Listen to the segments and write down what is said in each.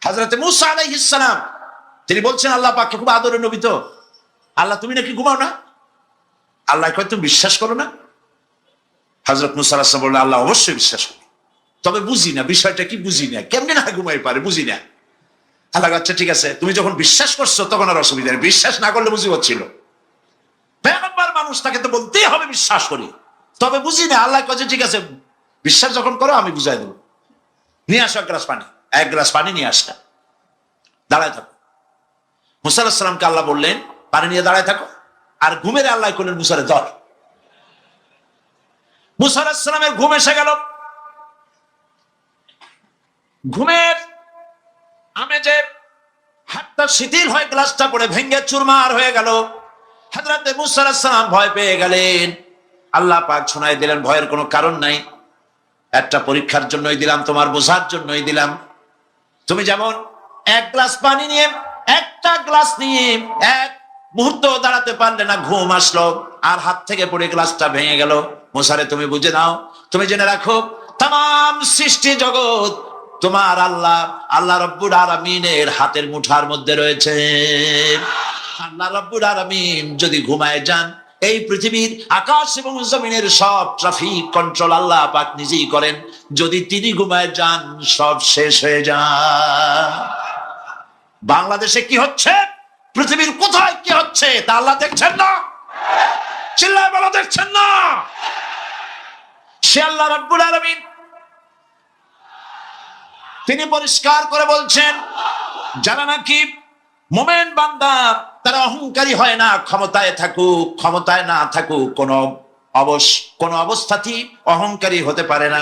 হযরত মূসা আলাইহিস সালাম তিনি বলছেন আল্লাহ পাককে, খুব আদরের নবী তো, আল্লাহ তুমি নাকি ঘুমাও না? আল্লাহ কয় তুমি বিশ্বাস করো না? হযরত মূসা আলাইহিস সালাম বললেন, আল্লাহ অবশ্যই বিশ্বাস করি, তবে বুঝি না বিষয়টা কি, বুঝি না কেমনে না ঘুমাই পারে, বুঝি না। আল্লাহ আচ্ছা ঠিক আছে, তুমি যখন বিশ্বাস করছো তখন আর অসুবিধা নেই, বিশ্বাস না করলে বুঝি হচ্ছিল। পয়গম্বর মানুষ, তাকে তো বলতেই হবে বিশ্বাস করি, তবে বুঝি না। আল্লাহ কাছে ঠিক আছে, বিশ্বাস যখন করো আমি বুঝাই দেবো, নিয়ে আসো এক গ্লাস পানি নিয়ে আসা, দাঁড়ায় থাকো। মূসা আলাইহিস সালামকে আল্লাহ বললেন পানি নিয়ে দাঁড়ায় থাকো, আর ঘুমের আল্লাহ করলেন মূসারে ধর। মূসা আলাইহিস সালামের ঘুম এসে গেল। ঘুমের আমেজে হাতটা শিথিল হয়ে গ্লাসটা পড়ে ভেঙে চুরমার হয়ে গেল। হযরত মূসা আলাইহিস সালাম ভয় পেয়ে গেলেন। আল্লাহ পাক শোনাই দিলেন ভয়ের কোনো কারণ নাই, একটা পরীক্ষার জন্যই দিলাম, তোমার বোঝার জন্যই দিলাম। তুমি যেমন এক গ্লাস পানি নিয়ে, একটা গ্লাস নিয়ে এক মুহূর্ত দাঁড়াতে পারলে না, ঘুম আসলো আর হাত থেকে পড়ে গ্লাসটা ভেঙে গেল। মুসারে তুমি বুঝে নাও, তুমি জেনে রাখো, তাম সৃষ্টি জগৎ তোমার আল্লাহ রব্বুল আলামিনের হাতের মুঠার মধ্যে রয়েছে। আল্লাহ রব্বুল আলামিন যদি ঘুমায় যান, এই পৃথিবীর আকাশ এবং জমিনের সব ট্রাফিক কন্ট্রোল আল্লাহ পাক নিজেই করেন। যদি তিনি ঘুমায় যান, সব শেষ হয়ে যায়। বাংলাদেশে কি হচ্ছে, পৃথিবীর কোথায় কি হচ্ছে তা আল্লাহ দেখছেন না? চিল্লায় বলো দেখছেন না? সে আল্লাহ রাব্বুল আলামিন তিনি পরিষ্কার করে বলছেন, যারা নাকি মুমিন বান্দা তারা অহংকারী হয় না, ক্ষমতায় থাকুক ক্ষমতায় না থাকুক, কোন অবস্থাতেই অহংকারী হতে পারে না।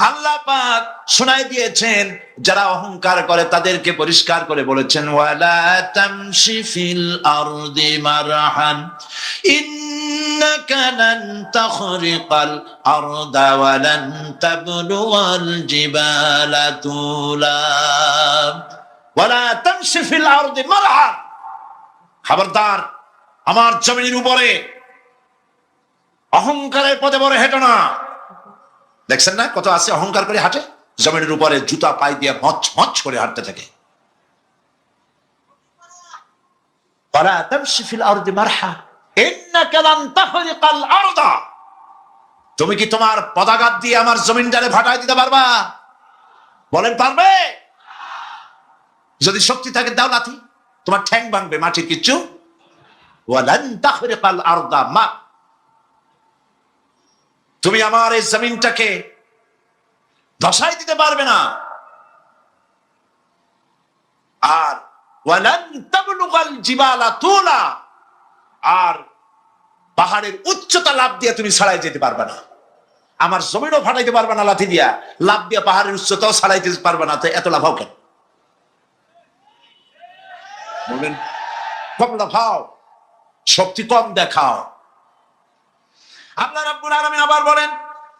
আল্লাহ পাক শোনায় দিয়েছেন, যারা অহংকার করে তাদেরকে পরিষ্কার করে বলেছেন, ওয়ালা তামশি ফিল আরদি মারহান ইন্নাকা লান তাখরিকাল আরদা ওয়া লান তাবলুগাল জিবালা তুলা ওয়ালা তামশি ফিল আরদি মারহান। খবরদার, আমার জমিনের উপরে অহংকারের পথে বড় হেঁটো না। দেখছেন না কত আছে অহংকার করে হাঁটে, জমিনের উপরে জুতা পাই দিয়ে মচ মচ করে হাঁটতে থাকে। ওয়ালা তামশি ফিল আরদি মারহা ইন্নাকা লান তাখরিকাল আরদা। তুমি কি তোমার পদাঘাত দিয়ে আমার জমিনটারে ফাটাই দিতে পারবা? বলেন পারবে? যদি শক্তি থাকে দাও লাথি, তোমার ঠ্যাং ভাঙবে, মাটির কিচ্ছু। ওয়ালান তাখরিকাল আরদা মা, তুমি আমার এই জমিনটাকে ধসাই দিতে পারবে না। আর ওয়ালান তাবলুগাল জিবালা তুলা, আর পাহাড়ের উচ্চতা লাফ দিয়ে তুমি ছাড়াই যেতে পারবে না। আমার জমিনও ফাটাইতে পারবে না লাথি দিয়া, লাফ দিয়া পাহাড়ের উচ্চতাও ছাড়াইতে পারবে না। তো এত লাফাও কেন? বলবেন কম লাফাও, শক্তি কম দেখাও। আল্লাহ রাব্বুল আলামিন আবার বলেন,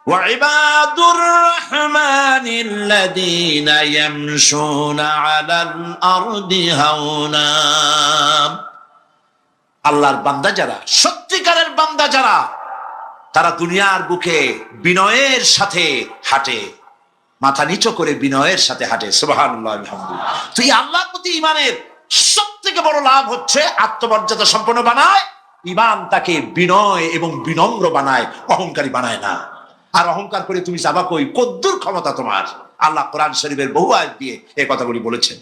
ওয়াইবাদুর রাহমানিল্লাযীনা ইয়ামশুনা আলাল আরদি হাওনা। আল্লাহর বান্দা যারা, সত্যিকারের বান্দা যারা, তারা দুনিয়ার বুকে বিনয়ের সাথে হাঁটে, মাথা নিচু করে বিনয়ের সাথে হাঁটে। সুবহানাল্লাহ আলহামদুলিল্লাহ। তো এই আল্লাহর প্রতি ঈমানের সবথেকে বড় লাভ হচ্ছে আত্মমর্যাদা সম্পন্ন বানায়। ঈমান তাকে বিনয় এবং বিনম্র বানায়, অহংকারী বানায় না। আর অহংকার করে তুমি যাবা কই? কদ্দুর ক্ষমতা তোমার? আল্লাহ কোরআন শরীফের বহু আয়াত দিয়ে এই কথাগুলি বলেছেন।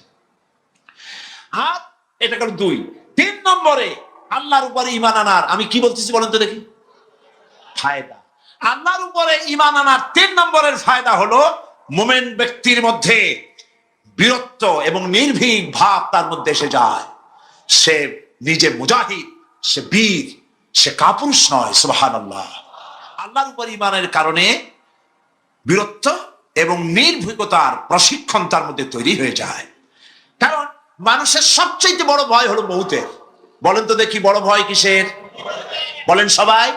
আর এটা গেল 2। 3 নম্বরে আল্লাহর উপরে ঈমান আনার, আমি কি বলতেছি বলেন তো দেখি, ফায়দা। আল্লাহর উপরে ঈমান আনার 3 নম্বরের ফায়দা হলো, মুমিন ব্যক্তির মধ্যে বীরত্ব এবং নির্ভীক ভাব তার মধ্যে এসে যায়। সে নিজে মুজাহিদ, সে বীর, সে কাপুরুষ নয়। সুবহানাল্লাহ। আল্লাহর উপর ঈমানের কারণে বীরত্ব এবং নির্ভীকতার প্রশিক্ষণ তার মধ্যে তৈরি হয়ে যায়। কারণ মানুষের সবচেয়ে বড় ভয় হলো মৌতের। বলেন তো দেখি বড় ভয় কিসের? বলেন সবাই।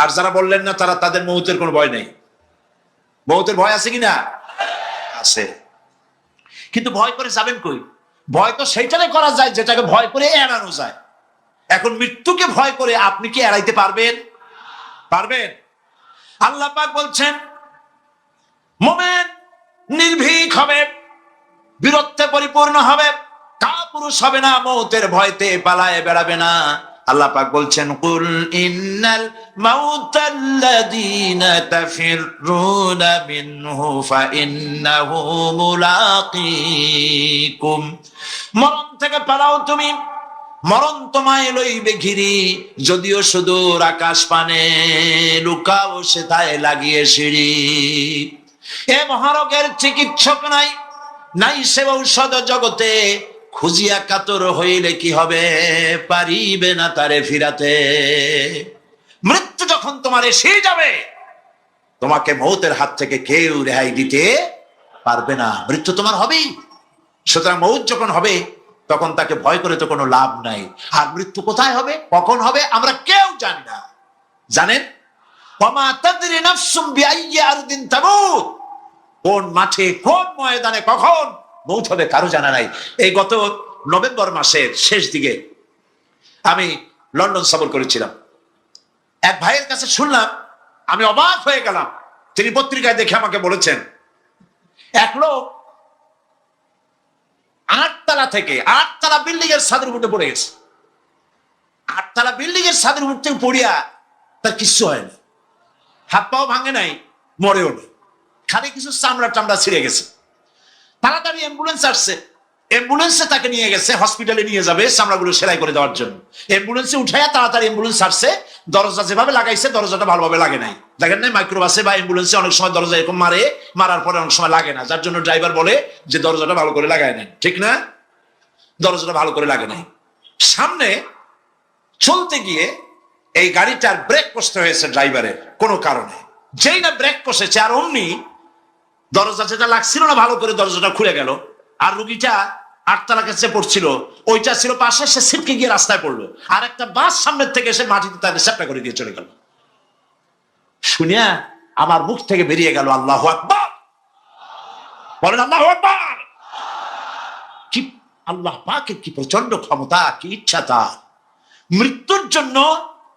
আর যারা বললেন না তারা, তাদের মৌতের কোনো ভয় নেই। মৌতের ভয় আছে কিনা? আছে। কিন্তু ভয় করে যাবেন কই? ভয় তো সেইটারে করা যায় যেটাকে ভয় করে এড়ানো যায়। এখন মৃত্যুকে ভয় করে আপনি কি এড়াইতে পারবেন? পারবেন? আল্লাহ পাক বলছেন, মুমিন নির্ভীক হবে, বীরত্বে পরিপূর্ণ হবে, কাপুরুষ হবে না, মৌতের ভয়তে পালায়ে বেড়াবে না। আল্লাহ পাক বলছেন, কুল ইন্নাল মাউতাল্লাযীনা তাফিররুনা মিনহু ফাইন্নাহু মুলাকীকুম। মরণ থেকে পালাও তুমি, মরণ তোমায় লইবে ঘিরি, যদিও সুদূর আকাশ পানে, লুকাও সেথায় লাগিয়ে সিঁড়ি। এ মহারোগের চিকিৎসক নাই, নাই সে ঔষধ জগতে, খুঁজিয়া কাতর হইলে কি হবে, পারিবে না তারে ফিরাতে। মৃত্যু যখন তোমার এসে যাবে, তোমাকে মৌতের হাত থেকে কেউ রেহাই দিতে পারবে না, মৃত্যু তোমার হবেই। সুতরাং মৌত যখন হবে, তখন তাকে ভয় করে তো কোনো লাভ নাই। আর মৃত্যু কোথায় হবে, কখন হবে, আমরা কেউ জানি না। জানেন, ওয়ামা তাদরি নাফসুম বিআইয়ি আরদিন তামুত, কোন মাঠে কোন ময়দানে কখন মৌত হবে কারো জানা নাই। এই গত নভেম্বর মাসের শেষ দিকে আমি লন্ডন সফর করেছিলাম। এক ভাইয়ের কাছে শুনলাম, আমি অবাক হয়ে গেলাম। তিনি পত্রিকায় দেখে আমাকে বলেছেন, এক লোক 8 তলা বিল্ডিং এর ছাদের উপরে পড়ে গেছে। 8 তলা বিল্ডিং এর ছাদের উপর থেকে পড়িয়া তার কিচ্ছু হয়নি, হাত পাও ভাঙে নাই, মরেও নেই, খালি কিছু চামড়া টামড়া ছিঁড়ে গেছে। তাড়াতাড়ি অ্যাম্বুলেন্স আসছে, অ্যাম্বুলেন্সে তাকে নিয়ে গেছে, হসপিটালে নিয়ে যাবে চামড়াগুলো সেলাই করে দেওয়ার জন্য। অ্যাম্বুলেন্সে উঠাইয়া তাড়াতাড়ি অ্যাম্বুলেন্স আসছে। দরজা যেভাবে লাগাইছে, দরজাটা ভালোভাবে লাগে নাই। দেখেন নাই, মাইক্রোবাসে বা অ্যাম্বুলেন্সে অনেক সময় দরজা এরকম মারার পরে অনেক সময় লাগে না, যার জন্য ড্রাইভার বলে যে দরজাটা ভালো করে লাগায় নেন, ঠিক না? দরজাটা ভালো করে লাগে নাই। সামনে চলতে গিয়ে এই গাড়িটার ব্রেক কষতে হয়েছে ড্রাইভারের কোনো কারণে। যেই না ব্রেক কষেছে, আর অমনি দরজা যেটা লাগছিল না ভালো করে, দরজাটা খুলে গেল। আর রুগীটা 8 তলা কাছে পড়ছিল, ওইটা ছিল পাশে, সে ছিটকে গিয়ে রাস্তায় পড়লো। আর একটা বাস সামনের থেকে এসে মাটিতে তাকে চ্যাপটা করে দিয়ে চলে গেল। শুনিয়া আমার মুখ থেকে বেরিয়ে গেল, আল্লাহু আকবার। বলেন আল্লাহু আকবার। কি আল্লাহ পাকের কি প্রচন্ড ক্ষমতা, কি ইচ্ছা তার। মৃত্যুর জন্য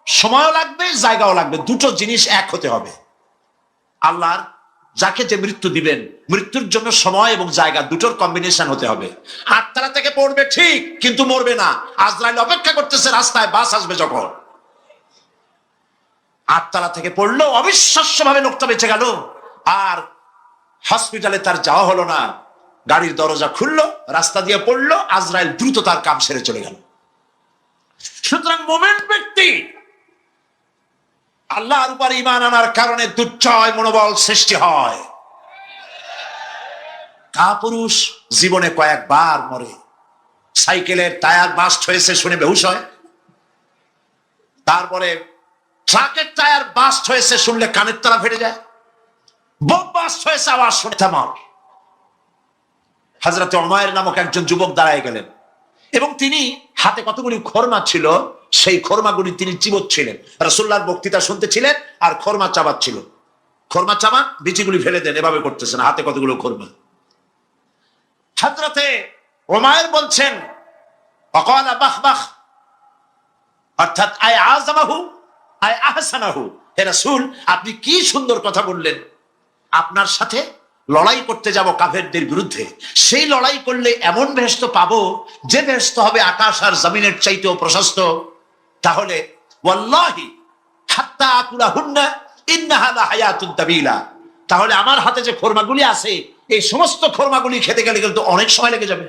সময়ও লাগবে, জায়গাও লাগবে, দুটো জিনিস এক হতে হবে। আল্লাহর যাকে যে মৃত্যু দিবেন, মৃত্যুর জন্য সময় এবং জায়গা দুটোর কম্বিনেশন হতে হবে। 8 তলা থেকে পড়বে ঠিক, কিন্তু মরবে না। আজরাইল অপেক্ষা করতেছে রাস্তায়, বাস আসবে যখন। 8 তলা থেকে পড়লো, অবিশ্বাস্য ভাবে লোকটা বেঁচে গেল। আর হসপিটালে তার যাওয়া হলো না, গাড়ির দরজা খুললো, রাস্তা দিয়ে পড়লো, আজরাইল দ্রুত তার কাম সেরে চলে গেল। সুতরাং মুমিন ব্যক্তি আল্লাহর উপর ঈমান আনার কারণে দুর্জয় মনোবল সৃষ্টি হয়। কাপুরুষ জীবনে কয়েকবার মরে। সাইকেলের টায়ার বাস্ট হয়েছে শুনে বেহুশ হয়, তারপরে ট্রাকের টায়ার বাস্ট হয়েছে শুনলে কানের তারা ফেটে যায়, বোম বাস্ট হয়েছে আওয়াজ শুনে থামার। হযরত উমাইর নামক একজন যুবক দাঁড়ায় গেলেন, এবং তিনি হাতে কতগুলি খোরমা ছিল, সেই খোরমাগুলি তিনি চিবোচ্ছিলেন। রাসূলুল্লাহর বক্তৃতা শুনতেছিলেন আর খোরমা চাবাচ্ছিল। খোরমা চাবান, বিচিগুলি ফেলে দেন, এভাবে করতেছেন, হাতে কতগুলো খোরমা। হযরতে উমাইর বলছেন, ওয়াকালা বাহবাহ, অর্থাৎ আয় আযমাহু আয় আহসানাহু। হে রাসূল, আপনি কি সুন্দর কথা বললেন। আপনার সাথে লড়াই করতে যাব কাফেরদের বিরুদ্ধে, সেই লড়াই করলে এমন বেহেশত পাবো যে বেহেশত হবে আকাশ আর জমিনের চাইতেও প্রশস্ত। তাহলে ওয়াল্লাহি হাত্তা আকুলাহুন্না ইন্নাহা লাহায়াতুন তাবিলা, তাহলে আমার হাতে যে খোরমাগুলি আছে, এই সমস্ত খোরমাগুলি খেতে গেলে কিন্তু অনেক সময় লেগে যাবে।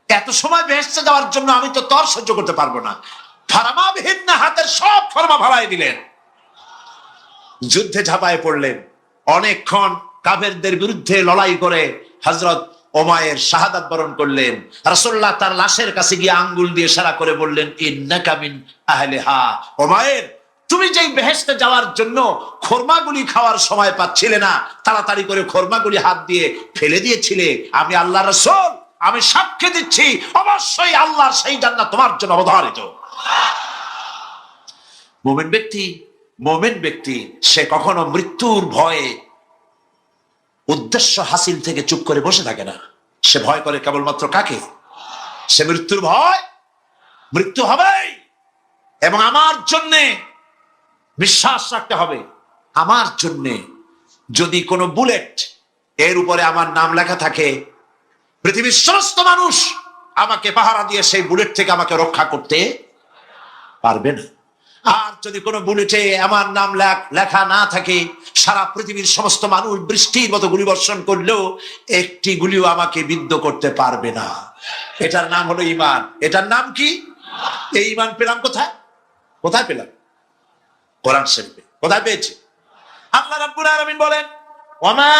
এত সময় বেহেশতে যাওয়ার জন্য আমি তো তর সহ্য করতে পারবো না। ফারামা বিহিন্না, হাতের সব খোরমা ফালাই দিলেন, যুদ্ধে ঝাঁপায় পড়লেন। অনেকক্ষণ কাফেরদের বিরুদ্ধে লড়াই করে হযরত উমাইর শাহাদাত বরণ করলেন। রাসূলুল্লাহ তার লাশের কাছে গিয়ে আঙ্গুল দিয়ে ইশারা করে বললেন, ইন্নাকা মিন আহলিহা। উমাইর, তুমি যেই বেহেশতে যাওয়ার জন্য খোরমাগুলি খাওয়ার সময় পাচ্ছিলে না, তাড়াতাড়ি করে খোরমাগুলি হাত দিয়ে ফেলে দিয়েছিলে, আমি আল্লাহর রাসূল, আমি সাক্ষ্য দিচ্ছি, অবশ্যই আল্লাহর সেই জান্নাত তোমার জন্য অবধারিত। মুমিন ব্যক্তি সে কখনো মৃত্যুর ভয়ে উদ্দেশ্য হাসিল থেকে চুপ করে বসে থাকে না। সে ভয় করে কেবলমাত্র কাকে? সে মৃত্যুর ভয়, মৃত্যু হবেই, এবং আমার জন্যে বিশ্বাস রাখতে হবে, আমার জন্যে যদি কোনো বুলেট এর উপরে আমার নাম লেখা থাকে, পৃথিবীর সমস্ত মানুষ আমাকে পাহারা দিয়ে সেই বুলেট থেকে আমাকে রক্ষা করতে পারবে না। আর যদি কোনো বুলেটে আমার নাম লেখা না থাকে, সারা পৃথিবীর সমস্ত মানুষ বৃষ্টির মতো গুলি বর্ষণ করলেও একটি গুলিও আমাকে বিদ্ধ করতে পারবে না। এটার নাম হলো ঈমান। এটার নাম কি? এই ঈমান পেলাম কোথায়? কোথায় পেলাম? কোরআন শরীফে। কোথায় পেয়েছি? আল্লাহ রাব্বুল আলামিন বলেন, ওয়ামা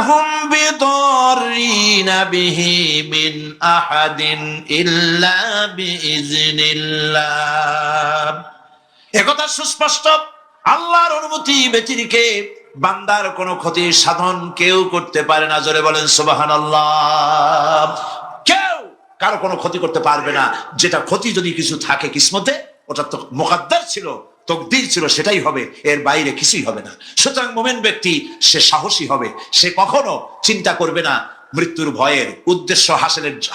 হুম বিদরিনা বিহি মিন আহাদিন ইল্লা বিইজনিল্লাহ। একথা সুস্পষ্ট, আল্লাহর অনুমতি ব্যতিরেকে বান্দার কোনো ক্ষতি সাধন কেউ করতে পারে না। জোরে বলেন সুবহানাল্লাহ। কেউ কারো কোনো ক্ষতি করতে পারবে না। যেটা ক্ষতি যদি কিছু থাকে কিসমতে, ওটা তো মুকদ্দার ছিল, তকদির ছিল, সেটাই হবে, এর বাইরে কিছুই হবে না। সুতরাং মুমিন ব্যক্তি সে সাহসী হবে, সে কখনো চিন্তা করবে না মৃত্যুর ভয়ের। উদ্দেশ্য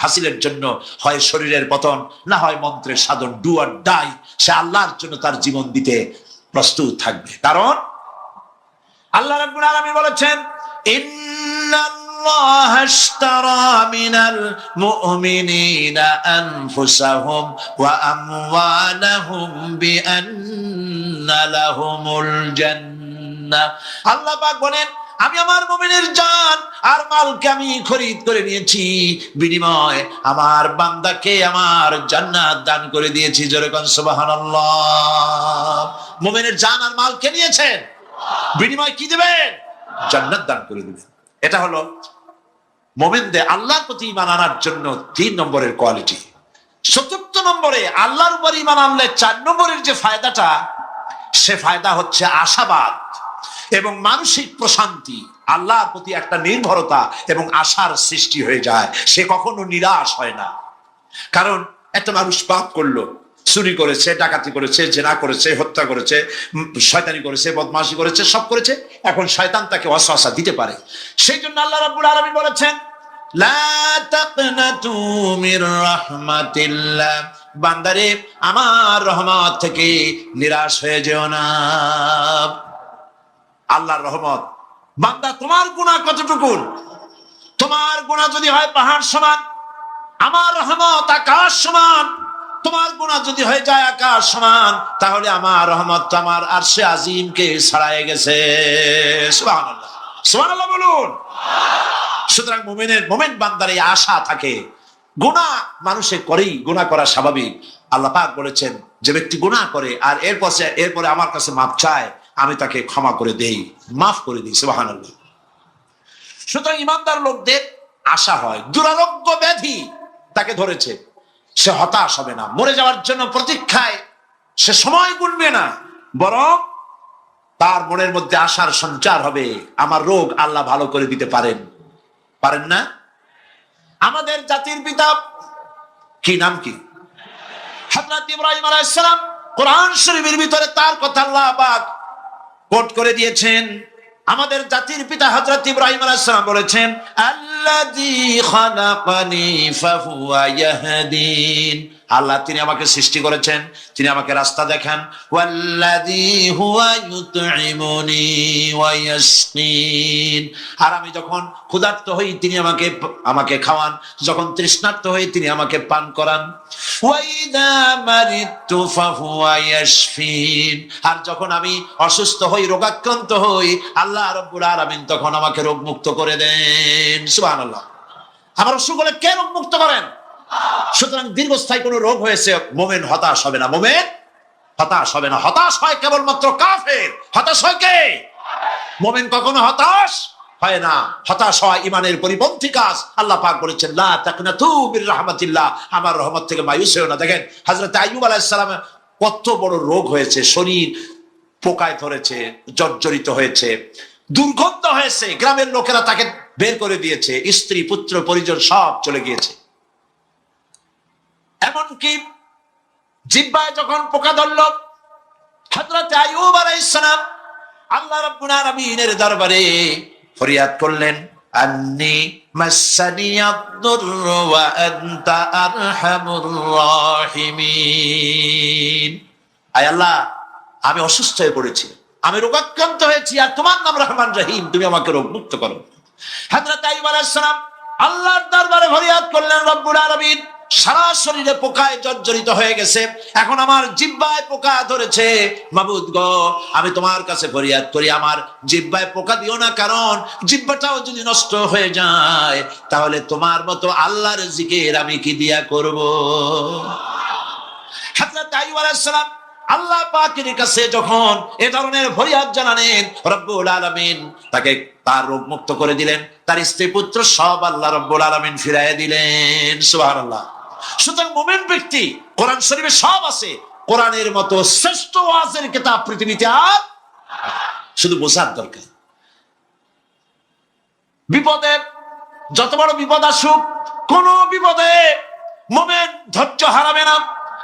হাসিলের জন্য হয় শরীরের পতন, না হয় মন্ত্রের সাধন, ডু অর ডাই। সে আল্লাহর জন্য তার জীবন দিতে প্রস্তুত থাকবে। কারণ আল্লাহ রাব্বুল আলামিন বলেছেন, ইন্নাল্লাহা আশতারা মিনাল মুমিনিনা আনফুসাহুম ওয়া আমওয়ালাহুম বিআন্না লাহুমুল জান্নাহ। আল্লাহ পাক বলেন, আমি আমার মুমিনের জান আর মালকে আমি খরিদ করে নিয়েছি, বিনিময়ে আমার বান্দাকে আমার জান্নাত দান করে দিয়েছি। জোরে কোন সুবহানাল্লাহ। মুমিনের জান আর মালকে নিয়েছেন, বিনিময় কি দিবেন? জান্নাত দান করে দিবেন। এটা হলো মুমিনদের আল্লাহর প্রতি ঈমান আনার জন্য 3 নম্বরের কোয়ালিটি। ৪র্থ নম্বরে আল্লাহর উপর ঈমান আনলে 4 নম্বরের যে ফায়দাটা, সে ফায়দা হচ্ছে আশাবাদ এবং মানসিক প্রশান্তি। আল্লাহর প্রতি একটা নির্ভরতা এবং আশার সৃষ্টি হয়ে যায়। সে কখনো নিরাশ হয় না। কারণ একটা মানুষ পাপ করলো, চুরি করেছে, ডাকাতি করেছে, জেনা করেছে, হত্যা করেছে, শয়তানি করেছে, বদমাশি করেছে, সব করেছে। এখন শয়তান তাকে ওয়াসওয়াসা দিতে পারে। সেই জন্য আল্লাহ রাব্বুল আলামিন বলেছেন, লা তাকনাতু মির রাহমাতিল্লাহ। বান্দারে, আমার রহমত থেকে নিরাশ হয়ে যেও না। আল্লাহর রহমত। বান্দা, তোমার গুনাহ কতটুকু? তোমার গুনাহ যদি হয় পাহাড় সমান, আমার রহমত আকাশ সমান। তোমার গুনাহ যদি হয়ে যায় আকাশ সমান, তাহলে আমার রহমত আমার আরশে আজিমকে ছাড়াই গেছে। সুবহানাল্লাহ, সুবহানাল্লাহ বলুন। সুতরাং মুমিন বান্দার এই আশা থাকে। গুনাহ মানুষে করেই, গুনাহ করা স্বাভাবিক। আল্লাহ পাক বলেছেন, যে ব্যক্তি গুনাহ করে আর এরপরে আমার কাছে মাপ চায়, আমি তাকে ক্ষমা করে দেই, মাফ করে দিই। সুবহানাল্লাহ। সুতরাং ইমানদার লোকদের আশা হয়। দুরারোগ্য ব্যাধি তাকে ধরেছে, সে হতাশ হবে না। মরে যাওয়ার জন্য প্রতীক্ষায় সে সময় গুনবে না, বরং তার মনের মধ্যে আশার সঞ্চার হবে। আমার রোগ আল্লাহ ভালো করে দিতে পারেন না? আমাদের জাতির পিতা কি নাম কি? হযরত ইব্রাহিম আলাইহিস সালাম। কোরআন শরীফের ভিতরে তার কথা আল্লাহ পাক কোট করে দিয়েছেন। আমাদের জাতির পিতা হযরত ইব্রাহিম আলাইহিস সালাম বলেছেন, আল্লাযী খালাকানি ফাহুয়া ইয়াহদিন। আল্লাহ, তিনি আমাকে সৃষ্টি করেছেন, তিনি আমাকে রাস্তা দেখান। ওয়াল্লাযী হুয়া ইউতঈমুনি ওয়া ইয়াসকিন। আর আমি যখন ক্ষুধার্ত হই, তিনি আমাকে খাওয়ান, যখন তৃষ্ণার্ত হই, তিনি আমাকে পান করান। ওয়া ইযা মারিতু ফাহুয়া ইয়াশফিন। আর যখন আমি অসুস্থ হই, রোগাক্রান্ত হই, আল্লাহ রাব্বুল আলামিন তখন আমাকে রোগ মুক্ত করে দেন। সুবহানাল্লাহ। আমার অসুখ হলে কে রোগ মুক্ত করেন? সুতরাং দীর্ঘস্থায়ী কোন রোগ হয়েছে, মুমিন হতাশ হবে না। মুমিন হতাশ হবে না। হতাশ হয় কেবলমাত্র কাফের। হতাশ হয় কে? মুমিন কখনো হতাশ হয় না। হতাশ হয় ঈমানের পরিপন্থী কাজ। আল্লাহ পাক বলেছেন, লা তাকনাতু মির রাহমাতিল্লাহ। আমার রহমত থেকে মায়ুস হয়ো না। দেখেন হযরত আইয়ুব আলাইহিস সালামের কত বড় রোগ হয়েছে, শরীর পোকায় ধরেছে, জর্জরিত হয়েছে, দুর্গন্ধ হয়েছে, গ্রামের লোকেরা তাকে বের করে দিয়েছে, স্ত্রী পুত্র পরিজন সব চলে গিয়েছে। এমনকি জিহ্বায় যখন পোকা ধরল, হযরত আইয়ুব আলাইহিস সালাম আল্লাহ রাব্বুল আলামিনের দরবারে ফরিয়াদ করলেন, আন্নী মাসসানিয়াদ-দুররু ওয়া আনতা আরহামুর রাহিমিন। আয় আল্লাহ, আমি অসুস্থ হয়ে পড়েছি, আমি রোগাক্রান্ত হয়েছি, আর তোমার নাম রহমান রহিম, তুমি আমাকে রোগ মুক্ত করো। হযরত আইয়ুব আলাইহিস সালাম আল্লাহর দরবারে ফরিয়াদ করলেন রব্বুল আলামিন, সারা শরীরে পোকায় জর্জরিত হয়ে গেছে, এখন আমার জিহ্বায় পোকা ধরেছে, মাবুদ গো আমি তোমার কাছে ফরিয়াদ করি আমার জিহ্বায় পোকা দিও না, কারণ জিহ্বাটাও যদি নষ্ট হয়ে যায় তাহলে তোমার মতো আল্লাহর জিকির আমি কি দিয়া করব। হযরত আইয়ুব আলাইহিস সালাম আল্লাহ পাকের কাছে যখন এ ধরনের ফরিয়াদ জানালেন, রব্বুল আলামিন তাকে তার রোগ মুক্ত করে দিলেন, তার স্ত্রী পুত্র সব আল্লাহ রব্বুল আলামিন ফিরাইয়া দিলেন। সুবহানাল্লাহ। সুতরাং মুমিন ব্যক্তি, কোরআন শরীফে সব আছে, কোরআনের মতো শ্রেষ্ঠ ওয়াজের কিতাব পৃথিবীতে আর শুধু বোঝার দরকার। বিপদে যত বড় বিপদ আসুক, কোন বিপদে মুমিন ধৈর্য হারাবে না।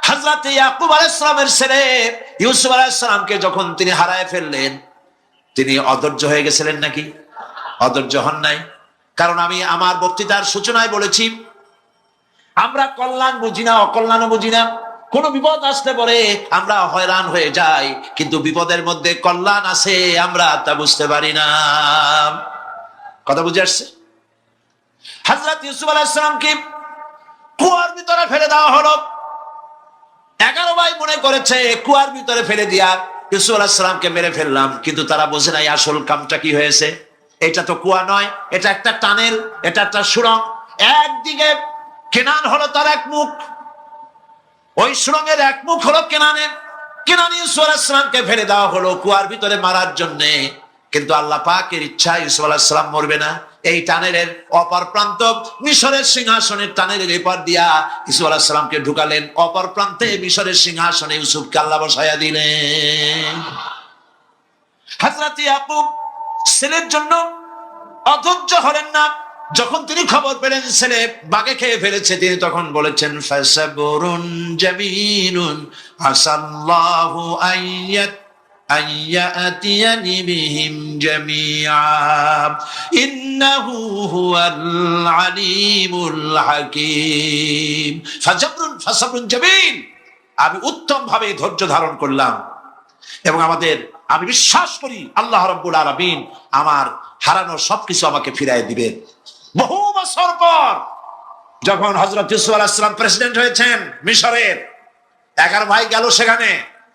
হযরত ইয়াকুব আলাইহিস সালামের ছেলে ইউসুফ আলাইহিস সালামকে যখন তিনি হারায় ফেললেন, তিনি অধৈর্য হয়ে গেছিলেন নাকি? অধৈর্য হন নাই। কারণ আমি আমার বক্তৃতার সূচনায় বলেছি, আমরা কল্যাণ বুঝি না, অকল্যাণও বুঝি না। কোন বিপদ আসলে পরে আমরা হয়রান হয়ে যাই, কিন্তু বিপদের মধ্যে কল্যাণ আছে আমরা তা বুঝতে পারি না। কথা বুঝে আসছে? হযরত ইউসুফ আলাইহিস সালামকে কুয়ার ভিতরে ফেলে দেওয়া হলো। 11 ভাই মনে করেছে কুয়ার ভিতরে ফেলে দিয়া ইউসুফ আলাইহিস সালামকে মেরে ফেললাম, কিন্তু তারা বোঝে নাই আসল কামটা কি হয়েছে। এটা তো কুয়া নয়, এটা একটা টানেল, এটা একটা সুড়ঙ্গ। একদিকে কেনান হলো তার এক মুখ, ওই সুড়ঙ্গের এক মুখ হলো কেনানের। কেনান ইউসুফ আলাইহিস সালামকে ফেলে দেওয়া হলো কুয়ার ভিতরে মারার জন্যে, কিন্তু আল্লাহ পাকের ইচ্ছা ইউসুফ আলাইহিস সালাম মরবে না। এই টানেলের অপর প্রান্ত মিশরের সিংহাসনের টানেলের এপার দিয়া ইউসুফ আলাইহিস সালামকে ঢুকালেন, অপর প্রান্তে মিশরের সিংহাসনে ইউসুফকে আল্লাহ বসায়া দিলেন। হযরত ইয়াকুব ছেলের জন্য অধৈর্য হলেন না। যখন তিনি খবর পেলেন ছেলে বাঘে খেয়ে ফেলেছে, তিনি তখন বলেছেন ফাসাবরুন জামিলুন আসাল্লাহু আইয়াতিয়ানি বিহিম জামিআ ইন্নাহু হুয়াল আলিমুল হাকীম। ফাসাবরুন জামিল, আমি উত্তম ভাবে ধৈর্য ধারণ করলাম, এবং আমি বিশ্বাস করি আল্লাহ রাব্বুল আলামিন আমার হারানো সবকিছু আমাকে ফিরিয়ে দিবেন। বহু বছর পর যখন হযরত ইউসুফ আলাইহিস সালাম প্রেসিডেন্ট হয়েছেন মিশরের, 11 ভাই গেল সেখানে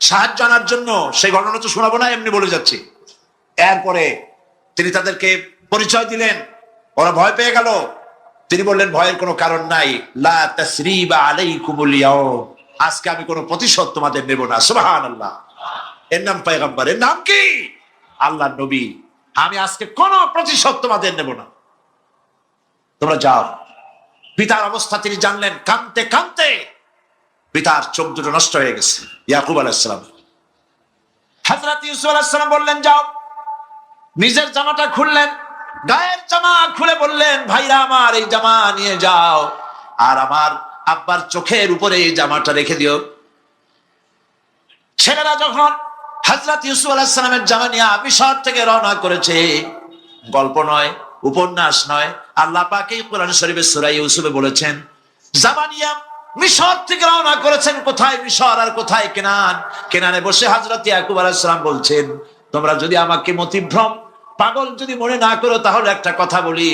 সাহায্য আনার জন্য। সেই ঘটনা তো শোনাবো না, এমনি বলে যাচ্ছি। এরপরে তিনি তাদেরকে পরিচয় দিলেন, ওরা ভয় পেয়ে গেল। তিনি বললেন ভয়ের কোনো কারণ নাই, লা তাসরিবা আলাইকুমুল ইয়াউম, আজকে আমি কোনো প্রতিশোধ তোমাদের নেব না। সুবহানাল্লাহ। এর নাম পয়গম্বর, এর নাম কি? আল্লাহর নবী। আমি আজকে কোনো প্রতিশোধ তোমাদের নেব না, তোমরা যাও। পিতার অবস্থা তিনি জানলেন, কাঁদতে কাঁদতে পিতার চোখ দুটো নষ্ট হয়ে গেছে। ইয়াকুব আলাইহিস সালাম, হযরত ইউসুফ আলাইহিস সালাম বললেন যাও। নিজের জামাটা খুললেন, গায়ের জামা খুলে বললেন ভাইরা আমার এই জামা নিয়ে যাও, আর আমার আব্বার চোখের উপরে এই জামাটা রেখে দিও। ছেলেরা যখন হযরত ইউসুফ আলাইহিস সালামের জামা নিয়ে মিশর থেকে রওনা করেছে, গল্প নয়, উপন্যাস নয়, আল্লাহ পাক এই কোরআন শরীফে সূরা ইউসুফে বলেছেন জামা নিয়ে মিশর থেকে রওনা করেছেন। কোথায় মিশর আর কোথায় কেনান? কেনানে বসে হযরত ইয়াকুব আলাইহিস সালাম বলছেন, তোমরা যদি আমাকে মতিভ্রম পাগল যদি মনে না করো, তাহলে একটা কথা বলি,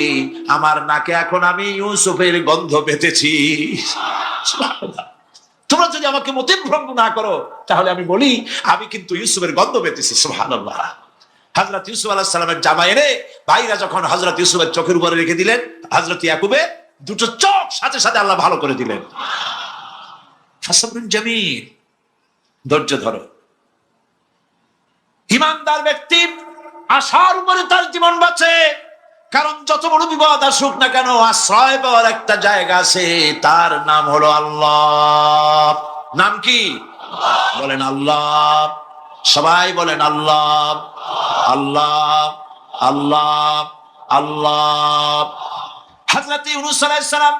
আমার নাকে এখন আমি ইউসুফের গন্ধ পেতেছি। তোমরা যদি আমাকে মতিভ্রম না করো, তাহলে আমি বলি আমি কিন্তু ইউসুফের গন্ধ পেতেছি। সুবহানাল্লাহ। হযরত ইউসুফ আলাইহিস সালামের জামা এনে ভাইরা যখন হযরত ইউসুফের চোখের উপরে রেখে দিলেন, হযরত ইয়াকুবের দুটো চোখ সাথে সাথে আল্লাহ ভালো করে দিলেন। ফাসাবরুন জামিল, ধৈর্য ধরো। ঈমানদার ব্যক্তি আশার উপরে তার জীবন বাঁচে, কারণ যত বড় বিপদ আসুক না কেন আশ্রয় পাওয়ার একটা জায়গা আছে, তার নাম হলো আল্লাহ। নাম কি? বলেন আল্লাহ। সবাই বলেন আল্লাহ আল্লাহ আল্লাহ আল্লাহ। হযরত ইউনূস আলাইহিস সালাম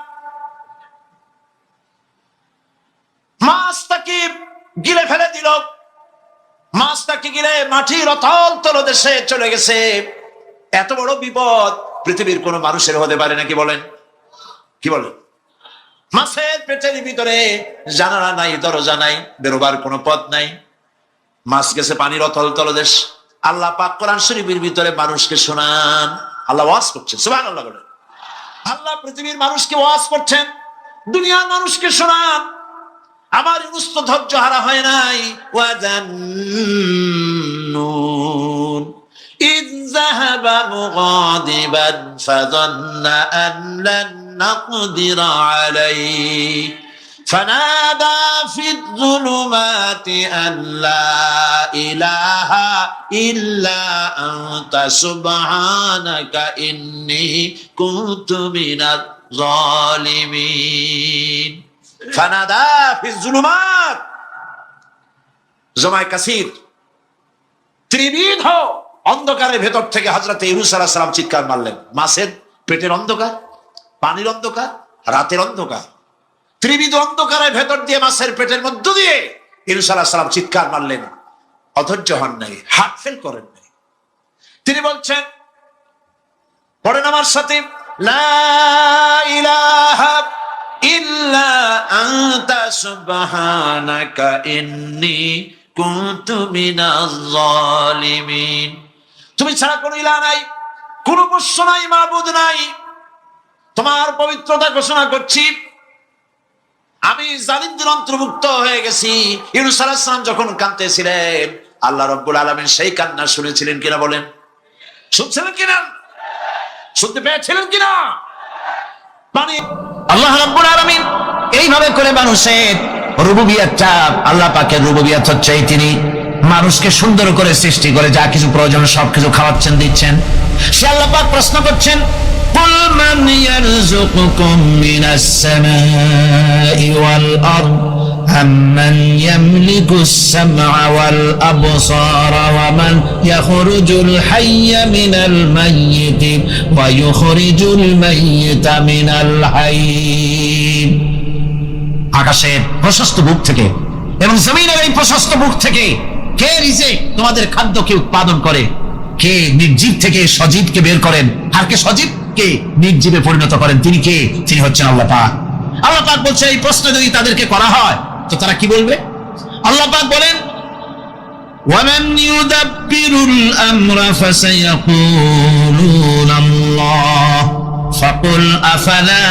মাছটাকে গিলে ফেলে দিল, মাছটাকে গিলে মাটির অতল তলদেশে চলে গেছে। এত বড় বিপদ পৃথিবীর কোন মানুষের হতে পারে নাকি? বলেন, কি বলেন? মাছের পেটের ভিতরে জানালা নাই, দরজা নাই, বেরোবার কোনো পথ নাই, মাছ গেছে পানির অতল তলদেশ। আল্লাহ পাক কোরআন শরীফের ভিতরে মানুষকে শোনান, আল্লাহ ওয়াজ করছে। সুবহানাল্লাহ বলেন। আল্লাহ পৃথিবীর মানুষকে ওয়াজ করছেন, দুনিয়ার মানুষকে শোনান। আমার ইউনূস তো ধৈর্য হারা হয় নাই। ওয়াজান্নুন ইয যাহাবা মুগাদিবান ফাযান্না আন লান নাকদিরা আলাইহি ফানাদা ফিয যুলুমাতি আন লা ইলাহা ইল্লা আনতা সুবহানাকা ইন্নী কুনতু মিনাজ জালিমিন। ফানাদা ফিয যুলুমাত, জমায়ে কাসির, ত্রিবিধ অন্ধকারের ভেতর থেকে হযরত ইউনূস আলাইহিস সালাম চিৎকার মারলেন। মাছের পেটের অন্ধকার, পানির অন্ধকার, রাতের অন্ধকার, ত্রিবিধ অন্ধকারের ভেতর দিয়ে মাছের পেটের মধ্য দিয়ে ইউনূস আলাইহিস সালাম চিৎকার মারলেন। অধৈর্য হন নাই, হার্ট ফেল করেন নাই। তিনি বলছেন, পড়েন আমার সাথে, লা ইলাহা ইল্লা আনতা সুবহানাকা ইন্নী কুনতু মিনাজ জালিমিন। তুমি ছাড়া কোনো ইলাহ নাই, কোনো পোষ্য নাই, মাবুদ নাই। তোমার পবিত্রতা ঘোষণা করছি, আমি জালিমদের অন্তর্ভুক্ত হয়ে গেছি। ইউনূস আলাইহিস সালাম যখন কাঁদতেছিলেন, আল্লাহ রাব্বুল আলামিন সেই কান্না শুনেছিলেন কিনা বলেন? শুনছিলেন কিনা? শুনতে পেয়েছিলেন কিনা? মানে আল্লাহ রাব্বুল আলামিন এইভাবে করে মানুষের রুবুবিয়তটা, আল্লাহ পাকের রুবুবিয়ত হচ্ছে তিনি মানুষকে সুন্দর করে সৃষ্টি করে যা কিছু প্রয়োজন সবকিছু খাওয়াচ্ছেন, দিচ্ছেন। সে আল্লাহ পাক প্রশ্ন করছেন, কুল মান ইয়ারযুকুকুম মিনাস সামাই ওয়াল আরদ আম্মান ইয়ামলিকুস সামআ ওয়াল আবসারা ওয়া মান ইয়াখরুজুল হাইয়্যা মিনাল মাইয়িতি ওয়া ইউখরিজুল মাইয়িতা মিনাল হাইয়্য। আকাশের প্রশস্ত বুক থেকে এবং জমিনের এই প্রশস্ত বুক থেকে কে রিজিক, তোমাদের খাদ্যকে উৎপাদন করে? কে নির্জীব থেকে সজীবকে বের করেন? আর কে সজীবকে নির্জীবে পরিণত করেন? তিনি কে? তিনি হচ্ছেন আল্লাহ পাক। আল্লাহ পাক বলছে, এই প্রশ্ন যদি তাদেরকে করা হয় তো তারা কি বলবে? আল্লাহ পাক বলেন, ওয়ামান ইউদাব্বিরুল আমরা ফাসায়াকুলুনা আল্লাহ ফাকুল আফালা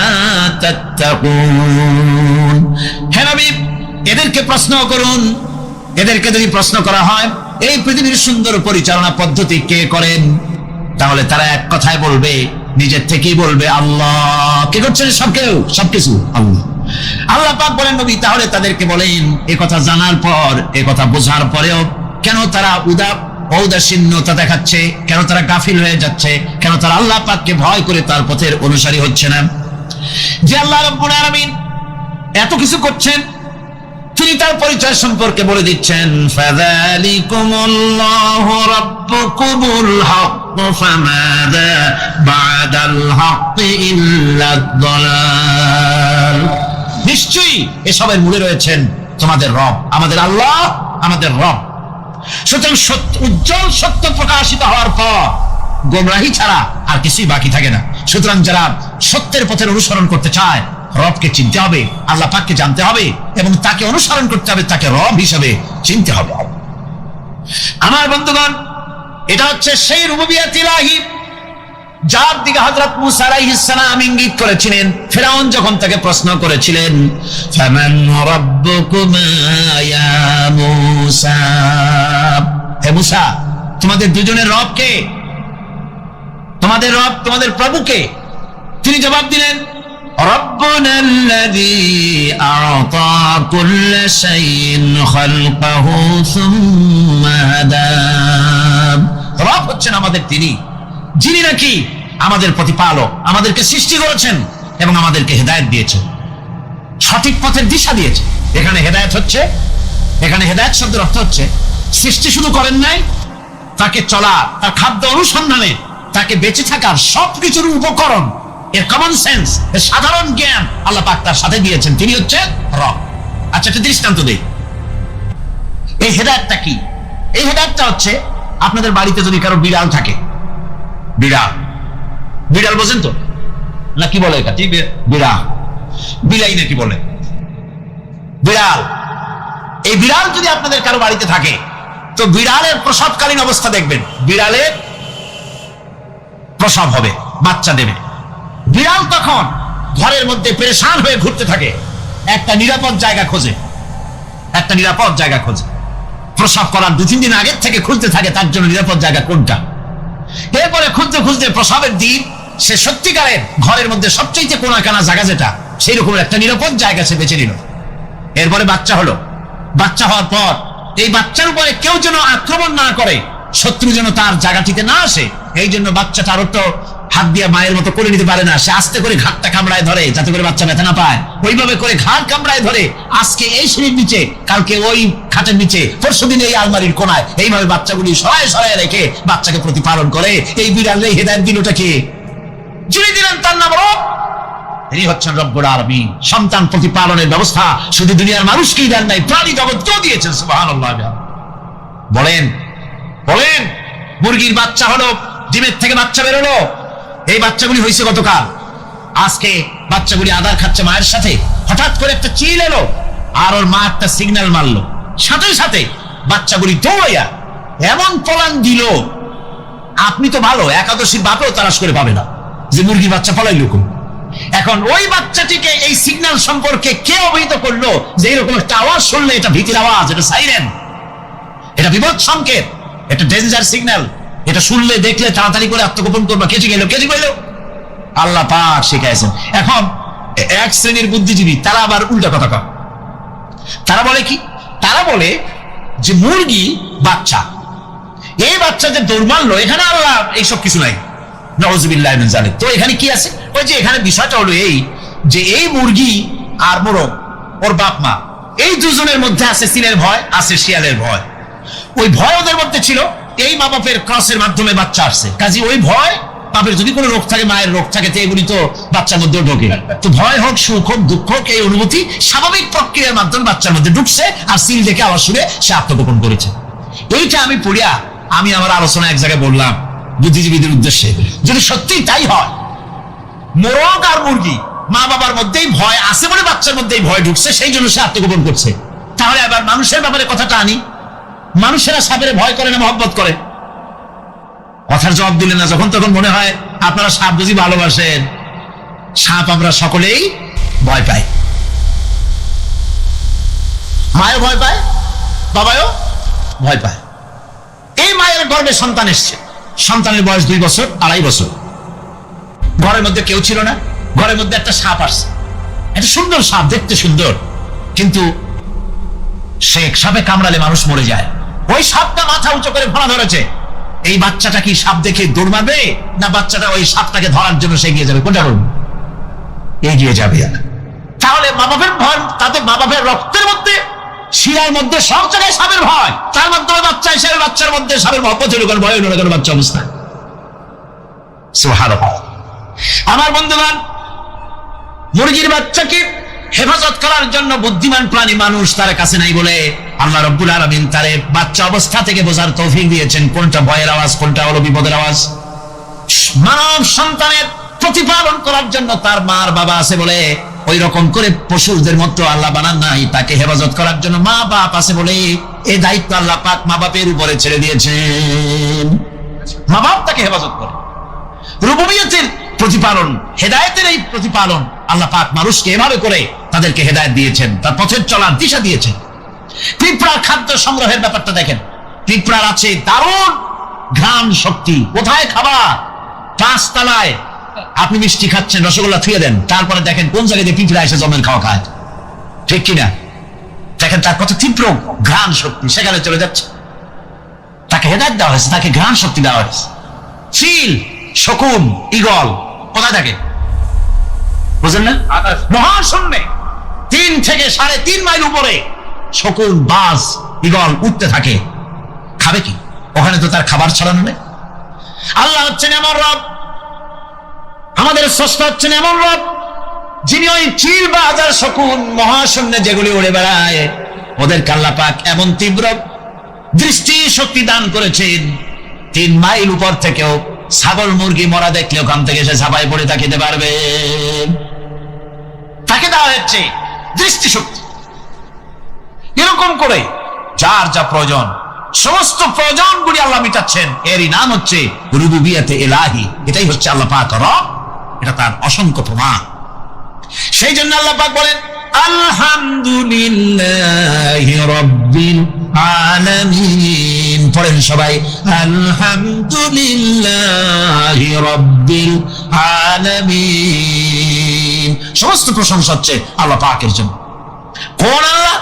তাত্তাকুন। হে নবী, এদেরকে প্রশ্ন করুন। এদেরকে যদি প্রশ্ন করা হয় এই পৃথিবীর সুন্দর পরিচালনা পদ্ধতি কে করেন, তাহলে তারা এক কথায় বলবে, নিজের থেকেই বলবে আল্লাহ। কে করছেন? সবকিছু আল্লাহ। আল্লাহ পাক বলেন, নবী তাহলে তাদেরকে বলেন, এ কথা জানার পর, এ কথা বোঝার পরেও কেন তারা ঔদাসীন্যতা দেখাচ্ছে? কেন তারা গাফিল হয়ে যাচ্ছে? কেন তারা আল্লাহ পাককে ভয় করে তার পথের অনুসারী হচ্ছে না? যে আল্লাহ রাব্বুল আলামিন এত কিছু করছেন, তিনি তার পরিচয় সম্পর্কে বলে দিচ্ছেন, ফাযালিকুমুল্লাহু রাব্বুকুমুল হক ফামাযা বা'দাল হক ইল্লাদ দালাল। নিশ্চয়ই এসবের মূলে রয়েছেন তোমাদের রব, আমাদের আল্লাহ, আমাদের রব। সুতরাং উজ্জ্বল সত্য প্রকাশিত হওয়ার পর গোমরাহি ছাড়া আর কিছুই বাকি থাকে না। সুতরাং যারা সত্যের পথের অনুসরণ করতে চায়, রবকে চিনতে হবে, আল্লাহ পাককে জানতে হবে এবং তাকে অনুসরণ করতে হবে, তাকে রব হিসাবে চিনতে হবে। আমার বন্ধুগণ, এটা হচ্ছে সেই রুবুবিয়ত ইলাহি যার দিকে হযরত মূসা আলাইহিস সালাম ইঙ্গিত করেছিলেন ফিরআউন যখন তাকে প্রশ্ন করেছিলেন, ফামান রাব্বুকুমা ইয়া মূসা। হে মূসা, তোমাদের দুজনের রব কে? তোমাদের রব, তোমাদের প্রভু কে? তিনি জবাব দিলেন, রব্বুনাল্লাযী আ'তা কুল্লা শাইইন খালকাহু সুম্মা হাদা। রব হচ্ছেন আমাদের তিনি, যিনি নাকি আমাদের প্রতিপালক, আমাদেরকে সৃষ্টি করেছেন এবং আমাদেরকে হেদায়েত দিয়েছেন, সঠিক পথের দিশা দিয়েছেন। এখানে হেদায়েত হচ্ছে, এখানে হেদায়েত শব্দের অর্থ হচ্ছে সৃষ্টি শুধু করেন নাই, তাকে চলা, তার খাদ্য অনুসন্ধানে, তাকে বেঁচে থাকার সবকিছুর উপকরণ, এর কমন সেন্স, এর সাধারণ জ্ঞান আল্লাহ পাক তার সাথে দিয়েছেন। তিনি হচ্ছেন রব। আচ্ছা, একটা দৃষ্টান্ত দেই। এই হেদায়েতটা কি? এই হেদায়েতটা হচ্ছে, আপনাদের বাড়িতে যদি কারো বিড়াল থাকে, বিড়াল, বিড়াল বোঝেন তো না? কি বলে এটা? বিড়াল, বিলাই নাকি বলে? বিড়াল। এই বিড়াল যদি আপনাদের কারো বাড়িতে থাকে, তো বিড়ালের প্রসবকালীন অবস্থা দেখবেন। বিড়ালের প্রসব হবে, বাচ্চা দেবে। বিড়াল তখন ঘরের মধ্যে পেরেশান হয়ে ঘুরতে থাকে, একটা নিরাপদ জায়গা খোঁজে, একটা নিরাপদ জায়গা খোঁজে। প্রসব করার 2-3 দিন আগের থেকে খুঁজতে থাকে তার জন্য নিরাপদ জায়গা কোনটা। এরপরে খুঁজতে খুঁজতে প্রসবের দিন সে সত্যিকারের ঘরের মধ্যে সবচেয়ে কোনা কানা জায়গা যেটা, সেই রকম একটা নিরাপদ জায়গা সে বেছে নিল। এরপরে বাচ্চা হলো। বাচ্চা হওয়ার পর এই বাচ্চার উপরে কেউ যেন আক্রমণ না করে, শত্রু যেন তার জায়গাটিতে না আসে, এই জন্য বাচ্চাটা আরো তো হাত দিয়ে মায়ের মতো করে নিতে পারে না, সে আস্তে করে ঘাটটা কামড়ায় ধরে যাতে করে বাচ্চা ব্যথা না পায়। ওইভাবে করে ঘাট কামড়ায় ধরে, আজকে এই সিঁড়ির নিচে, কালকে ওই খাটের নিচে, পরশুদিন এই আলমারির কোনায়, এইভাবে বাচ্চাগুলি সরায় সরায় রেখে বাচ্চাকে প্রতিপালন করে। এই বিড়ালে হেদায়েত দিলটা কে? যিনি দিলেন তার নাম রব। তিনি হচ্ছেন রব্বুল আলামিন। সন্তান প্রতিপালনের ব্যবস্থা শুধু দুনিয়ার মানুষকেই দেন নাই, প্রাণী জগৎকেও দিয়েছেন। সুবহানাল্লাহ। বলেন বলেন, মুরগির বাচ্চা হলো, ডিমের থেকে বাচ্চা বেরোলো, এই বাচ্চাগুলি হয়েছে গতকাল। আজকে বাচ্চাগুলি আদার খাচ্ছে মায়ের সাথে, হঠাৎ করে একটা চিল এলো আর ওর মা একটা সিগন্যাল মারলো, সাথে সাথে বাচ্চাগুলি দৌড়াইয়া এমন পলান দিল, আপনি তো ভালো একাদশীর বাপেও তালাশ করে পাবে না যে মুরগির বাচ্চা পলাই লুকুন। এখন ওই বাচ্চাটিকে এই সিগন্যাল সম্পর্কে কে অবহিত করলো যে এরকম একটা আওয়াজ শুনলে এটা ভীতির আওয়াজ, এটা সাইরেন, এটা বিপদ সংকেত, এটা ডেঞ্জার সিগন্যাল, এটা শুনলে দেখলে তাড়াতাড়ি করে আত্মগোপন করবা। কে গেল কে গেল? আল্লাহ পাক শিখাইছেন। এখন এক শ্রেণীর বুদ্ধিজীবী তারা আবার উল্টা কথা কয়। তারা বলে কি? তারা বলে যে মুরগি বাচ্চা, এই বাচ্চা যে দৌড় মারলো, এখানে আল্লাহ এইসব কিছু নাই, নাউযুবিল্লাহ মিন যালিক। তো এখানে কি আছে? ওই যে এখানে বিষয়টা হলো এই যে এই মুরগি আর মোরগ, ওর বাপ মা, এই দুজনের মধ্যে আছে সিলের ভয়, আছে শিয়ালের ভয়। ওই ভয় ওদের মধ্যে ছিল, এই মা বাপের ক্রসের মাধ্যমে বাচ্চা আসছে, কাজে ওই ভয়, বাপের যদি কোনো রোগ থাকে, মায়ের রোগ থাকে, তো এগুলি তো বাচ্চার মধ্যেও ঢোকে। তো ভয় হোক, সুখ হোক, দুঃখ হোক, এই অনুভূতি স্বাভাবিক প্রক্রিয়ার মাধ্যমে বাচ্চার মধ্যে ঢুকছে, আর সিল দেখে আওয়াজ শুনে সে আত্মগোপন করেছে। এইটা আমি পড়িয়া আমি আমার আলোচনা এক জায়গায় বললাম বুদ্ধিজীবীদের উদ্দেশ্যে, যদি সত্যি তাই হয়, মোরগ আর মুরগি মা বাবার মধ্যেই ভয় আছে বলে বাচ্চার মধ্যেই ভয় ঢুকছে, সেই জন্য সে আত্মগোপন করছে। তাহলে আবার মানুষের ব্যাপারে কথাটা আনি, মানুষেরা সাপের ভয় করে না মহব্বত করে? কথার জবাব দিলেন না। যখন তখন মনে হয় আপনারা সাপ বুঝি ভালোবাসেন। সাপ আমরা সকলেই ভয় পাই, মায়ের ভয় পায়, বাবাও ভয় পায়। এই মায়ের গর্ভে সন্তান এসছে, সন্তানের বয়স 2 বছর 2.5 বছর, ঘরের মধ্যে কেউ ছিল না, ঘরের মধ্যে একটা সাপ আসছে, একটা সুন্দর সাপ, দেখতে সুন্দর, কিন্তু সে সাপে কামড়ালে মানুষ মরে যায়। ওই সাপটা মাথা উঁচু করে ফোনা ধরেছে। এই বাচ্চাটা কি সাপ দেখে দৌড় মারবে, না বাচ্চাটা ওই সাপটাকে ধরার জন্য সে এগিয়ে যাবে? কোনটা করবে? এগিয়ে যাবে। তাহলে মা বাপের ভয়, তাদের মা বাপের রক্তের মধ্যে, শিরার মধ্যে সব জায়গায় সাপের ভয়, তার মাধ্যমে বাচ্চা এসে বাচ্চার মধ্যে সাপের মহব্বত হলো, কারণ ভয় হলো না, কারণ বাচ্চা অবস্থা। সুবহানাল্লাহ। আমার বন্ধুগণ, মুরগির বাচ্চাকে হেফাজত করার জন্য বুদ্ধিমান প্রাণী মানুষ তার কাছে নাই বলে আল্লাহ রাব্বুল আলামিন তারে বাচ্চা অবস্থা থেকে বোঝার তৌফিক দিয়েছেন কোনটা ভয়ের আওয়াজ, কোনটা হলো বিপদের আওয়াজ। মানব সন্তানের প্রতিপালন করার জন্য তার মার বাবা আছে বলে ওই রকম করে পশুদের মতো আল্লাহ বানান নাই, তাকে হেফাজত করার জন্য মা বাপ আছে বলে এই দায়িত্ব আল্লাহ পাক মা বাপের উপরে ছেড়ে দিয়েছেন। মা বাপ তাকে হেফাজত করে। রুবুবিয়তের প্রতিপালন, হেদায়েতের এই প্রতিপালন আল্লাহ পাক মানুষকে এভাবে করে তাদেরকে হেদায়েত দিয়েছেন, তার পথের চলার দিশা দিয়েছেন। পিঁপড়ার খাদ্য সংগ্রহের ব্যাপারটা দেখেন, পিঁপড়ার আছে দারুণ ঘ্রাণ শক্তি। কোথায় খাবার? 5 তলায়। আপনি মিষ্টি খাচ্ছেন, রসগোল্লা থুয়ে দেন, তারপরে দেখেন কোন জায়গায় দিয়ে পিঁপড়া এসে জমের খাওয়া খায়, ঠিক কিনা? দেখেন তার কত তীব্র ঘ্রাণ শক্তি, সেখানে চলে যাচ্ছে। তাকে হেদায়েত দেওয়া হয়েছে, তাকে ঘ্রাণ শক্তি দেওয়া হয়েছে। চিল, শকুন, ঈগল কোথায় থাকে বুঝেন না? মহাশূন্যে 3 থেকে 3.5 মাইল উপরে শকুন, বাজ, ঈগল উঠতে থাকে। খাবে কি? ওখানে তো তার খাবার ছড়ানো নেই। আল্লাহ হচ্ছেন এমন রব, আমাদের স্রষ্টা হচ্ছেন এমন রব, যিনি ওই চিল, বাজ আর শকুন মহাশূন্যে যেগুলি উড়ে বেড়ায়, ওদেরকে আল্লাহ পাক এমন তীব্র দৃষ্টি শক্তি দান করেছেন, 3 মাইল উপর থেকেও ছাগল মুরগি মরা দেখলে ওখান থেকে সে ঝাঁপাই পড়ে তাকিতে পারবে। তাকে দেওয়া হচ্ছে দৃষ্টিশক্তি। এরকম করে যার যা প্রয়োজন, সমস্ত প্রয়োজনগুলি আল্লাহ মিটাচ্ছেন। এরই নাম হচ্ছে রুবুবিয়তে ইলাহি। এটাই হচ্ছে আল্লাহ পাক রব, এটা তার অসংখ্য প্রমাণ। সেই জন্য আল্লাহ পাক বলেন আলহামদুলিল্লাহি রাব্বিল আলামিন। পড়েন সবাই আলহামদুলিল্লাহি রাব্বিল আলামিন। সমস্ত প্রশংসা হচ্ছে আল্লাহ পাকের জন্য। কোন আল্লাহ?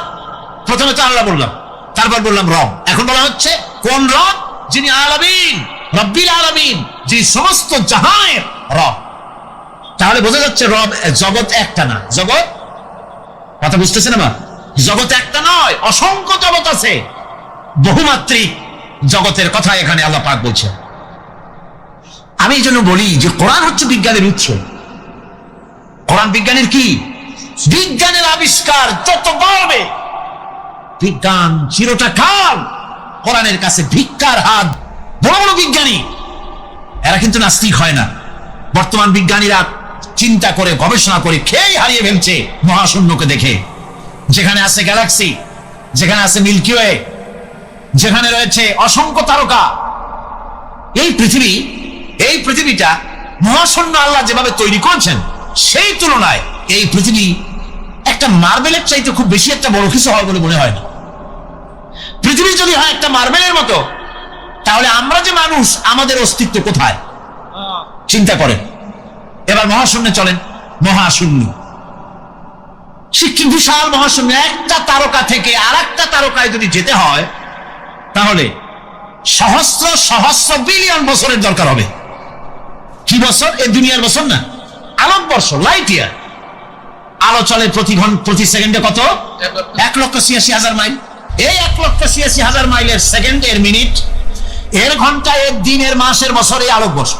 প্রথমে তো আল্লাহ বললাম, তারপর বললাম রব, এখন বলা হচ্ছে কোন রব? যিনি আলামিন, রব্বিল আলামিন, যিনি সমস্ত জাহানের রব। তাহলে বোঝা যাচ্ছে রব, জগৎ একটা না। জগৎ, কথা বুঝতেছেন আমার? জগৎ একটা নয়, অসংখ্য জগৎ আছে, বহুমাত্রিক জগতের কথা এখানে আল্লাহ পাক বলছে। আমি এই জন্য বলি যে কোরআন হচ্ছে বিজ্ঞানের উৎস। কোরআন বিজ্ঞানের কি? বিজ্ঞানের আবিষ্কার যত বাড়বে, বিজ্ঞান চিরটা কাল কোরআনের কাছে ভিক্ষার হাত। বড় বড় বিজ্ঞানী এরা কিন্তু নাস্তিক হয় না। বর্তমান বিজ্ঞানীরা চিন্তা করে গবেষণা করে খেয়ে হারিয়ে ফেলছে মহাশূন্যকে দেখে। যেখানে আছে গ্যালাক্সি, যেখানে আছে মিল্কি ওয়ে, যেখানে রয়েছে অসংখ্য তারকা, এই পৃথিবীটা মহাশূন্য আল্লাহ যেভাবে তৈরি করছেন, সেই তুলনায় এই পৃথিবী একটা মার্বেলের চাইতে খুব বেশি একটা বড় কিছু হয় বলে মনে হয় না। পৃথিবী যদি হয় একটা মার্বেলের মতো, তাহলে আমরা যে মানুষ, আমাদের অস্তিত্ব কোথায়? চিন্তা করেন। এবার মহাশূন্যে চলেন। মহাশূন্য, কি বিশাল মহাশূন্য। একটা তারকা থেকে আর একটা তারকায় যদি যেতে হয়, তাহলে সহস্র সহস্র বিলিয়ন বছরের দরকার হবে। কি বছর? এই দুনিয়ার বছর না, আলোকবর্ষ, লাইট ইয়ার। আলো চলে প্রতি সেকেন্ডে কত? 1,86,000 মাইল। এই 1,86,000 মাইলের সেকেন্ড, এর মিনিট, এর ঘন্টা, এর দিন, এর মাস, এর বছর, এই আলোকবর্ষ।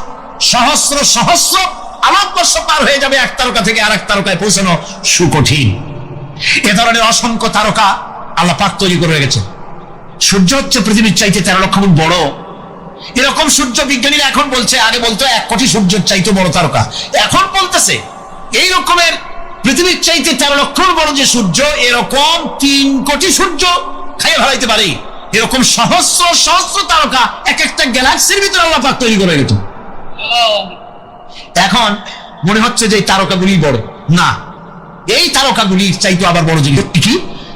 সহস্র সহস্র আলোকবর্ষ পার হয়ে যাবে এক তারকা থেকে আর এক তারকায় পৌঁছানো সুকঠিন। এ ধরনের অসংখ্য তারকা আল্লাহ পাক তৈরি করে রেখেছে। সূর্য হচ্ছে পৃথিবীর চাইতে 13 লক্ষ গুণ বড়। এরকম সূর্য বিজ্ঞানীরা এখন বলছে, আগে বলতো 1 কোটি সূর্যের চাইতে বড় তারকা, এখন বলতেছে এই রকমের পৃথিবীর চাইতে 13 লক্ষ বড় যে সূর্য, এরকম 3 কোটি সূর্য খাইয়ে ফেলাইতে পারে। এরকম সহস্র সহস্র তারকা এক একটা গ্যালাক্সির ভিতরে আল্লাহ পাক তৈরি করে রেখেছে। এখন মনে হচ্ছে যে এই তারকাগুলি বড় না, এই তারকাগুলির চাইতে আবার বড় জিনিস কি,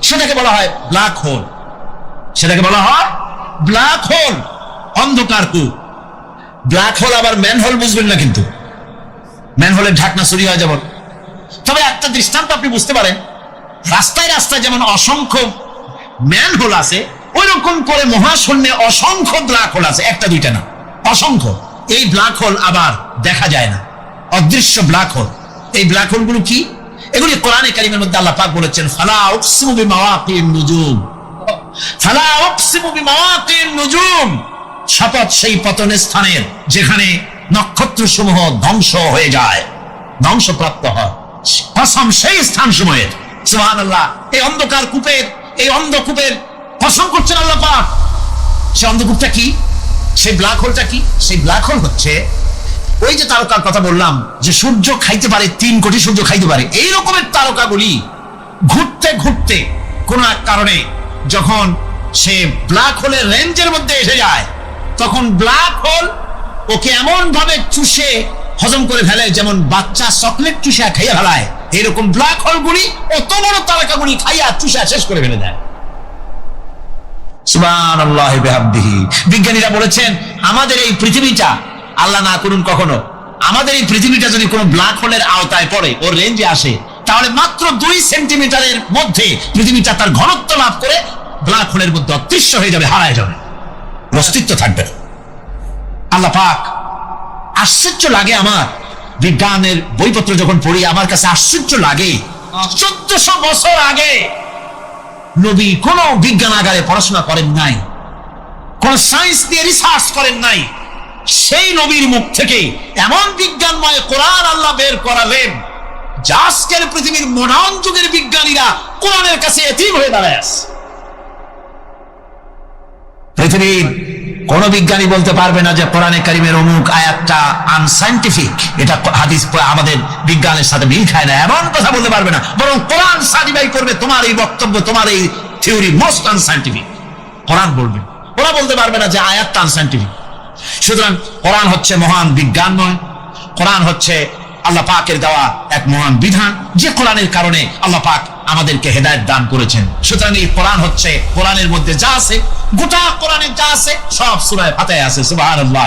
সেটাকে বলা হয় ব্ল্যাক হোল। সেটাকে বলা হয় ব্ল্যাক হোল, অন্ধকার কূপ। ব্ল্যাক হোল আবার ম্যান হোল বুঝবেন না, কিন্তু ম্যান হোলের ঢাকনা চুরি হয় যেমন। তবে একটা দৃষ্টান্ত আপনি বুঝতে পারেন, রাস্তায় রাস্তায় যেমন অসংখ্য ম্যান হোল আছে, ওই রকম করে মহাশূন্যে অসংখ্য ব্ল্যাক হোল আছে, একটা দুইটা না, অসংখ্য। এই ব্ল্যাক হোল আবার দেখা যায় না, অদৃশ্য ব্ল্যাক হোল। এই ব্ল্যাক হোল গুলো কি? এগুলি কোরআনে কারিমের মধ্যে আল্লাহ পাক বলেছেন ফালা উকসিমু বিমাওয়াকিন নুজুম, ফালা উকসিমু বিমাওয়াকিন নুজুম, শপথ সেই পতনের স্থানের যেখানে নক্ষত্র সমূহ ধ্বংস হয়ে যায়, ধ্বংসপ্রাপ্ত হয়, কসম সেই স্থান সময়ের। সুবহানাল্লাহ। এই অন্ধকার কূপের, এই অন্ধকূপের কসম করছেন আল্লাহ পাক। সেই অন্ধকূপটা কি? সেই ব্ল্যাক হোলটা কি? সেই ব্ল্যাক হোল হচ্ছে ওই যে তারকার কথা বললাম, যে সূর্য খাইতে পারে, 3 কোটি সূর্য খাইতে পারে, এই রকমের তারকাগুলি ঘুরতে ঘুরতে কোন এক কারণে যখন সে ব্ল্যাক হোলের রেঞ্জের মধ্যে এসে যায়, তখন ব্ল্যাক হোল ওকে এমন ভাবে চুষে হজম করে ফেলে যেমন বাচ্চা চকলেট চুষা খাইয়া ফেলায়। এরকম ব্ল্যাক হোল গুলি অত বড় তারকাগুলি খাইয়া চুষা শেষ করে ফেলে দেয়। সুবহানাল্লাহ বিহামদিহি। বিজ্ঞানীরা বলেছেন আমাদের এই পৃথিবীটা, আল্লাহ না করুন কখনো, আমাদের এই পৃথিবীটা যদি কোনো ব্ল্যাক হোলের আওতায় পড়ে, ওর রেঞ্জে আসে, তাহলে মাত্র 2 সেন্টিমিটারের মধ্যে পৃথিবীটা তার ঘনত্ব লাভ করে ব্ল্যাক হোলের মধ্যে অদৃশ্য হয়ে যাবে, হারায় যাবে, অস্তিত্ব থাকবে না। আল্লাহ পাক, আশ্চর্য লাগে আমার বিজ্ঞানের বইপত্র যখন পড়ি, আমার কাছে আশ্চর্য লাগে 1400 বছর আগে নবী কোন বিজ্ঞানাগারে পড়াশোনা করেন নাই, কোন সায়েন্স দিয়ে রিসার্চ করেন নাই। সেই নবীর মুখ থেকে এমন বিজ্ঞানময় কোরআন আল্লাহ বের করালেন, যা আজকের পৃথিবীর মডার্ন যুগের বিজ্ঞানীরা কোরআনের কাছে এতিম হয়ে দাঁড়ায় আছে। পৃথিবীর কোন বিজ্ঞানী বলতে পারবে না যে কোরআনে কারিমের অমুক আয়াতটা আনসাইন্টিফিক, এটা হাদিস আমাদের বিজ্ঞানের সাথে মিল খায় না, এমন কথা বলতে পারবে না। বরং কোরআন সার্টিফাই করবে তোমার এই বক্তব্য, তোমার এই থিওরি মোস্ট আনসাইন্টিফিক। কোরআন বলবে, ওরা বলতে পারবে না যে আয়াতটা আনসাইন্টিফিক। সুতরাং কোরআন হচ্ছে মহান বিজ্ঞানময়, কোরআন হচ্ছে আল্লাহ পাকের দেওয়া এক মহান বিধান, যে কোরআনের কারণে আল্লাহ পাক আমাদেরকে হেদায়েত দান করেছেন। সুতরাং এই কোরআন হচ্ছে, কোরআনের মধ্যে যা আছে, গোটা কোরআনে যা আছে সব সূরা ফাতিহায় আছে। সুবহানাল্লাহ।